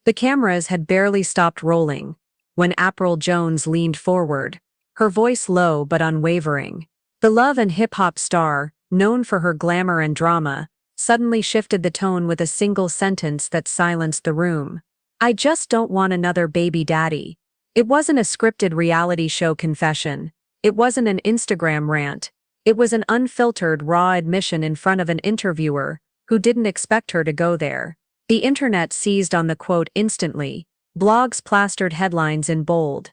The cameras had barely stopped rolling when Apryl Jones leaned forward, her voice low but unwavering. The love and hip-hop star, known for her glamour and drama, suddenly shifted the tone with a single sentence that silenced the room. "I just don't want another baby daddy." It wasn't a scripted reality show confession. It wasn't an Instagram rant. It was an unfiltered, raw admission in front of an interviewer who didn't expect her to go there. The internet seized on the quote instantly. Blogs plastered headlines in bold.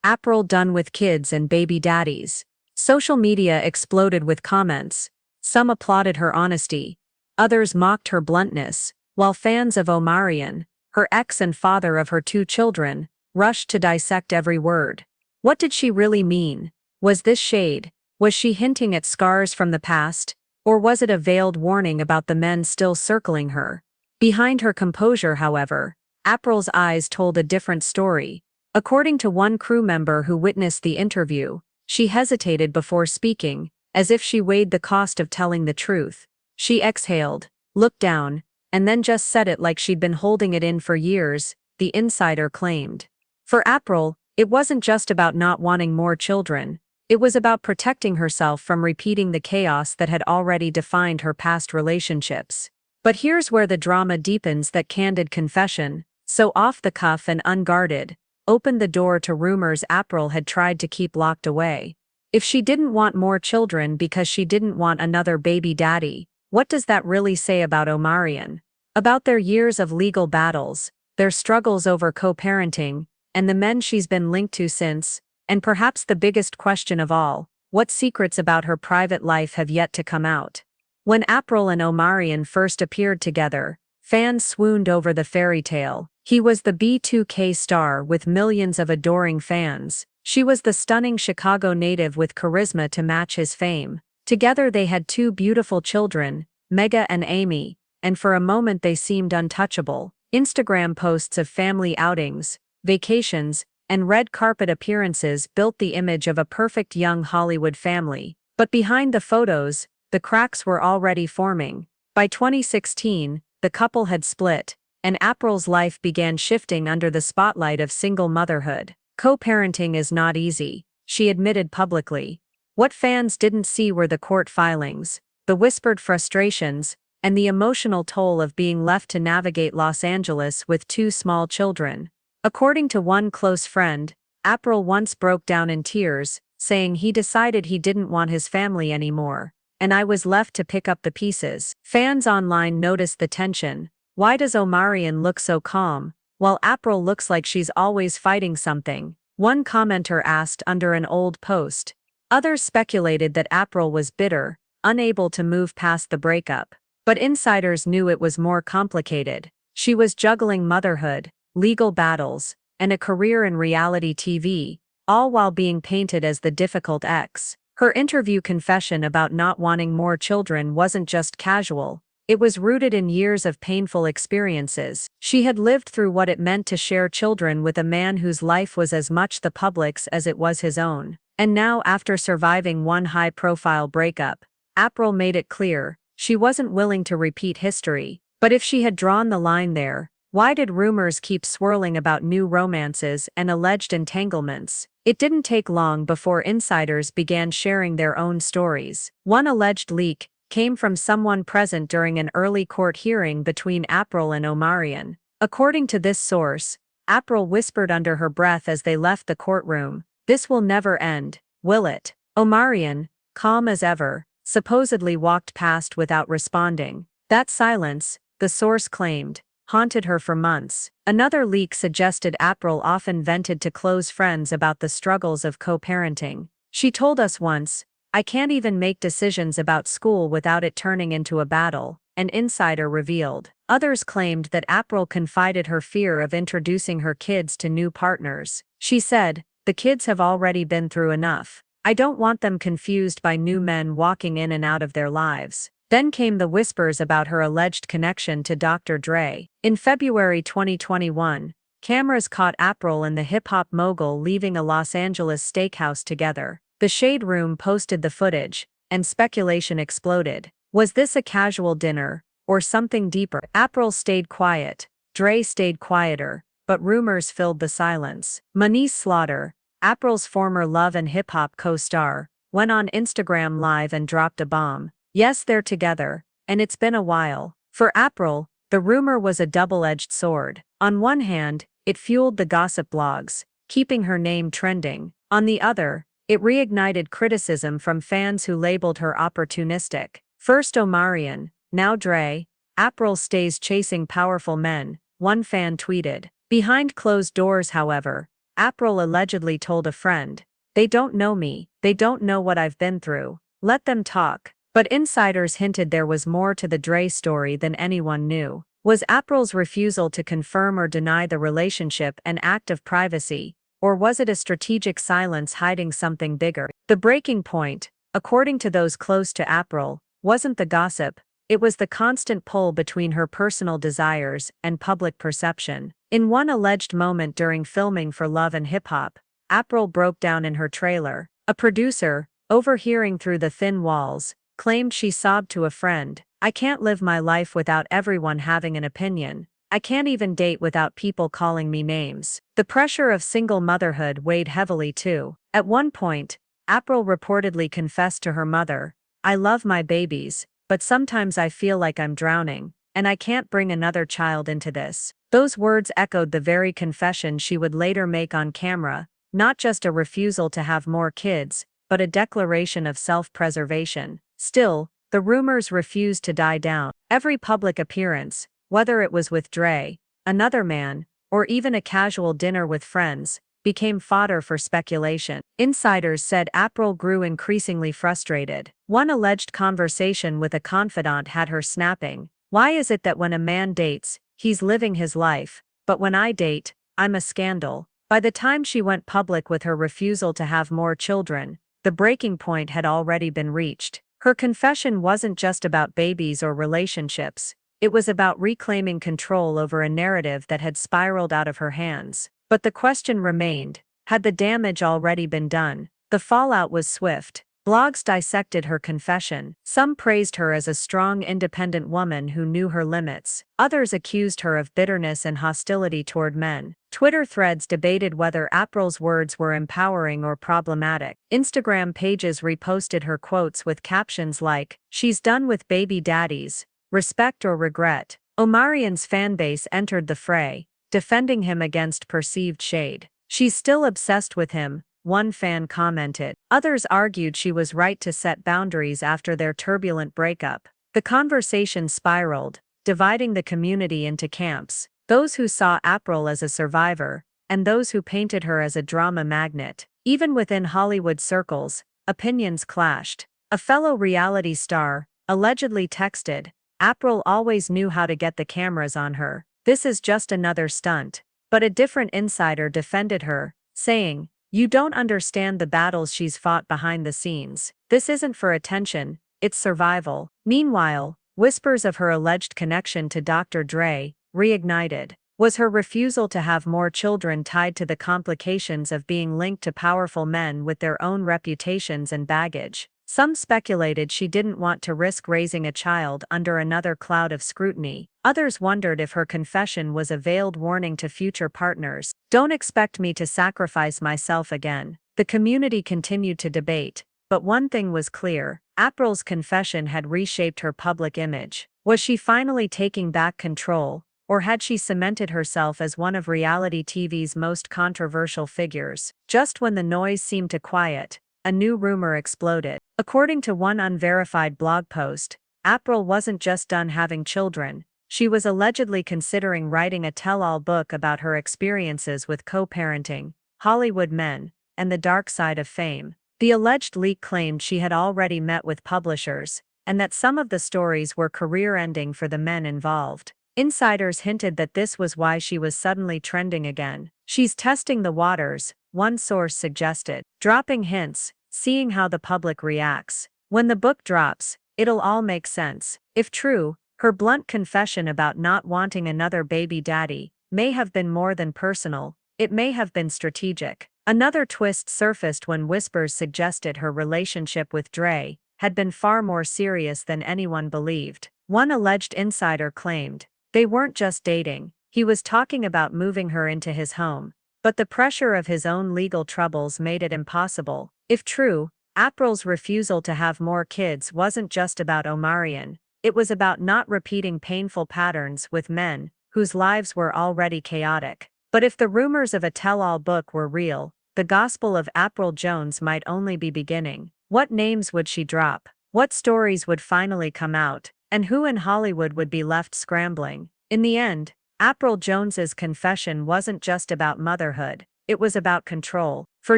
"Apryl done with kids and baby daddies." Social media exploded with comments. Some applauded her honesty. Others mocked her bluntness, while fans of Omarion, her ex and father of her 2 children, rushed to dissect every word. What did she really mean? Was this shade? Was she hinting at scars from the past? Or was it a veiled warning about the men still circling her? Behind her composure, however, Apryl's eyes told a different story. According to one crew member who witnessed the interview, she hesitated before speaking, as if she weighed the cost of telling the truth. She exhaled, looked down, and then just said it like she'd been holding it in for years, the insider claimed. For Apryl, it wasn't just about not wanting more children. It was about protecting herself from repeating the chaos that had already defined her past relationships. But here's where the drama deepens. That candid confession, so off the cuff and unguarded, opened the door to rumors Apryl had tried to keep locked away. If she didn't want more children because she didn't want another baby daddy, what does that really say about Omarion? About their years of legal battles, their struggles over co-parenting, and the men she's been linked to since, and perhaps the biggest question of all, what secrets about her private life have yet to come out? When Apryl and Omarion first appeared together, fans swooned over the fairy tale. He was the B2K star with millions of adoring fans. She was the stunning Chicago native with charisma to match his fame. Together they had 2 beautiful children, Mega and Amy, and for a moment they seemed untouchable. Instagram posts of family outings, vacations, and red carpet appearances built the image of a perfect young Hollywood family. But behind the photos, the cracks were already forming. By 2016, the couple had split, and Apryl's life began shifting under the spotlight of single motherhood. Co-parenting is not easy, she admitted publicly. What fans didn't see were the court filings, the whispered frustrations, and the emotional toll of being left to navigate Los Angeles with 2 small children. According to one close friend, Apryl once broke down in tears, saying he decided he didn't want his family anymore, and I was left to pick up the pieces. Fans online noticed the tension. Why does Omarion look so calm, while Apryl looks like she's always fighting something? One commenter asked under an old post. Others speculated that Apryl was bitter, unable to move past the breakup. But insiders knew it was more complicated. She was juggling motherhood, legal battles, and a career in reality TV, all while being painted as the difficult ex. Her interview confession about not wanting more children wasn't just casual. It was rooted in years of painful experiences. She had lived through what it meant to share children with a man whose life was as much the public's as it was his own. And now, after surviving one high-profile breakup, Apryl made it clear she wasn't willing to repeat history. But if she had drawn the line there, why did rumors keep swirling about new romances and alleged entanglements? It didn't take long before insiders began sharing their own stories. One alleged leak came from someone present during an early court hearing between Apryl and Omarion. According to this source, Apryl whispered under her breath as they left the courtroom, "This will never end, will it?" Omarion, calm as ever, supposedly walked past without responding. That silence, the source claimed, haunted her for months. Another leak suggested Apryl often vented to close friends about the struggles of co-parenting. She told us once, "I can't even make decisions about school without it turning into a battle," an insider revealed. Others claimed that Apryl confided her fear of introducing her kids to new partners. She said, "The kids have already been through enough. I don't want them confused by new men walking in and out of their lives." Then came the whispers about her alleged connection to Dr. Dre. In February 2021, cameras caught Apryl and the hip-hop mogul leaving a Los Angeles steakhouse together. The Shade Room posted the footage, and speculation exploded. Was this a casual dinner, or something deeper? Apryl stayed quiet, Dre stayed quieter, but rumors filled the silence. Manice Slaughter, Apryl's former Love and Hip Hop co-star, went on Instagram Live and dropped a bomb. Yes, they're together, and it's been a while. For Apryl, the rumor was a double-edged sword. On one hand, it fueled the gossip blogs, keeping her name trending. On the other, it reignited criticism from fans who labeled her opportunistic. First Omarion, now Dre, Apryl stays chasing powerful men, one fan tweeted. Behind closed doors, however, Apryl allegedly told a friend, "They don't know me, they don't know what I've been through. Let them talk." But insiders hinted there was more to the Dre story than anyone knew. Was Apryl's refusal to confirm or deny the relationship an act of privacy, or was it a strategic silence hiding something bigger? The breaking point, according to those close to Apryl, wasn't the gossip, it was the constant pull between her personal desires and public perception. In one alleged moment during filming for Love and Hip Hop, Apryl broke down in her trailer. A producer, overhearing through the thin walls, claimed she sobbed to a friend, "I can't live my life without everyone having an opinion. I can't even date without people calling me names." The pressure of single motherhood weighed heavily too. At one point, Apryl reportedly confessed to her mother, "I love my babies, but sometimes I feel like I'm drowning, and I can't bring another child into this." Those words echoed the very confession she would later make on camera, not just a refusal to have more kids, but a declaration of self-preservation. Still, the rumors refused to die down. Every public appearance, whether it was with Dre, another man, or even a casual dinner with friends, became fodder for speculation. Insiders said Apryl grew increasingly frustrated. One alleged conversation with a confidant had her snapping, "Why is it that when a man dates, he's living his life, but when I date, I'm a scandal?" By the time she went public with her refusal to have more children, the breaking point had already been reached. Her confession wasn't just about babies or relationships, it was about reclaiming control over a narrative that had spiraled out of her hands. But the question remained, had the damage already been done? The fallout was swift. Blogs dissected her confession. Some praised her as a strong, independent woman who knew her limits. Others accused her of bitterness and hostility toward men. Twitter threads debated whether Apryl's words were empowering or problematic. Instagram pages reposted her quotes with captions like, "She's done with baby daddies. Respect or regret." Omarion's fanbase entered the fray, defending him against perceived shade. "She's still obsessed with him," one fan commented. Others argued she was right to set boundaries after their turbulent breakup. The conversation spiraled, dividing the community into camps, those who saw Apryl as a survivor, and those who painted her as a drama magnet. Even within Hollywood circles, opinions clashed. A fellow reality star allegedly texted, "Apryl always knew how to get the cameras on her. This is just another stunt." But a different insider defended her, saying, "You don't understand the battles she's fought behind the scenes. This isn't for attention, it's survival." Meanwhile, whispers of her alleged connection to Dr. Dre reignited. Was her refusal to have more children tied to the complications of being linked to powerful men with their own reputations and baggage? Some speculated she didn't want to risk raising a child under another cloud of scrutiny. Others wondered if her confession was a veiled warning to future partners. "Don't expect me to sacrifice myself again." The community continued to debate, but one thing was clear, Apryl's confession had reshaped her public image. Was she finally taking back control, or had she cemented herself as one of reality TV's most controversial figures? Just when the noise seemed to quiet, a new rumor exploded. According to one unverified blog post, Apryl wasn't just done having children, she was allegedly considering writing a tell-all book about her experiences with co-parenting, Hollywood men, and the dark side of fame. The alleged leak claimed she had already met with publishers, and that some of the stories were career-ending for the men involved. Insiders hinted that this was why she was suddenly trending again. "She's testing the waters," one source suggested, "dropping hints, seeing how the public reacts. When the book drops, it'll all make sense." If true, her blunt confession about not wanting another baby daddy may have been more than personal, it may have been strategic. Another twist surfaced when whispers suggested her relationship with Dre had been far more serious than anyone believed. One alleged insider claimed, "They weren't just dating, He was talking about moving her into his home. But the pressure of his own legal troubles made it impossible. If true, Apryl's refusal to have more kids wasn't just about Omarion. It was about not repeating painful patterns with men whose lives were already chaotic. But if the rumors of a tell-all book were real, the gospel of Apryl Jones might only be beginning. What names would she drop? What stories would finally come out? And who in Hollywood would be left scrambling? In the end, Apryl Jones's confession wasn't just about motherhood, it was about control. For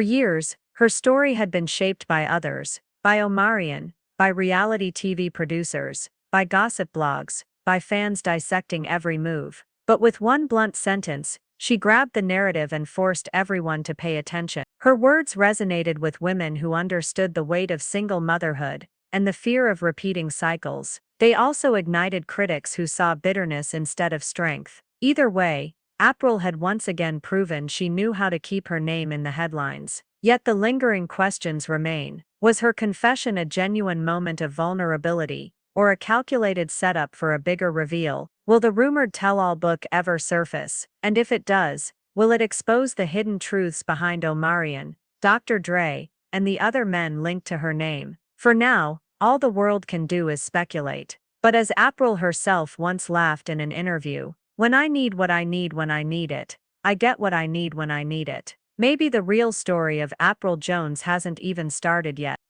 years, her story had been shaped by others, by Omarion, by reality TV producers, by gossip blogs, by fans dissecting every move. But with one blunt sentence, she grabbed the narrative and forced everyone to pay attention. Her words resonated with women who understood the weight of single motherhood and the fear of repeating cycles. They also ignited critics who saw bitterness instead of strength. Either way, Apryl had once again proven she knew how to keep her name in the headlines. Yet the lingering questions remain. Was her confession a genuine moment of vulnerability, or a calculated setup for a bigger reveal? Will the rumored tell-all book ever surface? And if it does, will it expose the hidden truths behind Omarion, Dr. Dre, and the other men linked to her name? For now, all the world can do is speculate. But as Apryl herself once laughed in an interview, "When I need what I need when I need it, I get what I need when I need it." Maybe the real story of Apryl Jones hasn't even started yet.